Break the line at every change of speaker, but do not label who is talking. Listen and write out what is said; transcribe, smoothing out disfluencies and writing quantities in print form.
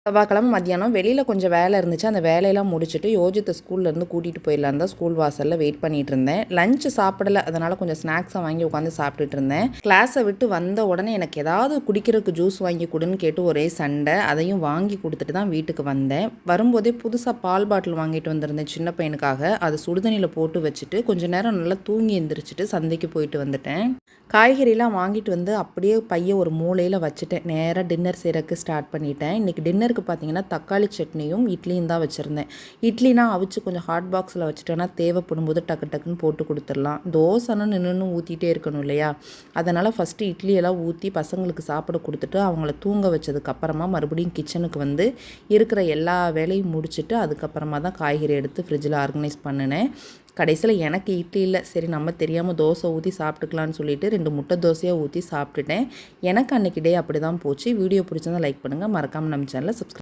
செவ்வாய்க்கிழமை மத்தியானம் வெளியில் கொஞ்சம் வேலை இருந்துச்சு. அந்த வேலையெல்லாம் முடிச்சுட்டு யோஜித்தை ஸ்கூல்லேருந்து கூட்டிகிட்டு போயிடலான்னு தான் ஸ்கூல் வாசலில் வெயிட் பண்ணிகிட்டு இருந்தேன். லஞ்சு சாப்பிடல, அதனால் கொஞ்சம் ஸ்நாக்ஸை வாங்கி உட்காந்து சாப்பிட்டுட்டு இருந்தேன். கிளாஸை விட்டு வந்த உடனே எனக்கு ஏதாவது குடிக்கிறதுக்கு ஜூஸ் வாங்கி கொடுன்னு கேட்டு ஒரே சண்டை. அதையும் வாங்கி கொடுத்துட்டு தான் வீட்டுக்கு வந்தேன். வரும்போதே புதுசாக பால் பாட்டில் வாங்கிட்டு வந்திருந்தேன் சின்ன பையனுக்காக. அது சுடுதண்ணியில் போட்டு வச்சுட்டு கொஞ்சம் நேரம் நல்லா தூங்கி எந்திரிச்சிட்டு சந்தைக்கு போயிட்டு வந்துட்டேன். காய்கறிலாம் வாங்கிட்டு வந்து அப்படியே பைய ஒரு மூலையில் வச்சுட்டேன். நேராக டின்னர் செய்கிறதுக்கு ஸ்டார்ட் பண்ணிட்டேன். இன்றைக்கி டின்னருக்கு பார்த்தீங்கன்னா தக்காளி சட்னியும் இட்லியும் தான் வச்சுருந்தேன். இட்லினா அவிச்சு கொஞ்சம் ஹாட் பாக்ஸில் வச்சுட்டோன்னா தேவைப்படும் போது டக்கு டக்குன்னு போட்டு கொடுத்துடலாம். தோசைன்னு நின்று ஊற்றிட்டே இருக்கணும் இல்லையா? அதனால் ஃபஸ்ட்டு இட்லியெல்லாம் ஊற்றி பசங்களுக்கு சாப்பிட கொடுத்துட்டு அவங்கள தூங்க வச்சதுக்கப்புறமா மறுபடியும் கிச்சனுக்கு வந்து இருக்கிற எல்லா வேலையும் முடிச்சுட்டு அதுக்கப்புறமா தான் காய்கறி எடுத்து ஃப்ரிட்ஜில் ஆர்கனைஸ் பண்ணினேன். கடைசியில் எனக்கு இட்லி இல்லை, சரி நம்ம தெரியாமல் தோசை ஊற்றி சாப்பிட்டுக்கலான்னு சொல்லிட்டு 2 முட்டை தோசையாக ஊற்றி சாப்பிட்டுட்டேன். எனக்கு அன்றைக்கி டே அப்படி தான் போச்சு. வீடியோ பிடிச்சிருந்தா லைக் பண்ணுங்கள், மறக்காமல் நம்ம சேனலை சப்ஸ்கிரைப்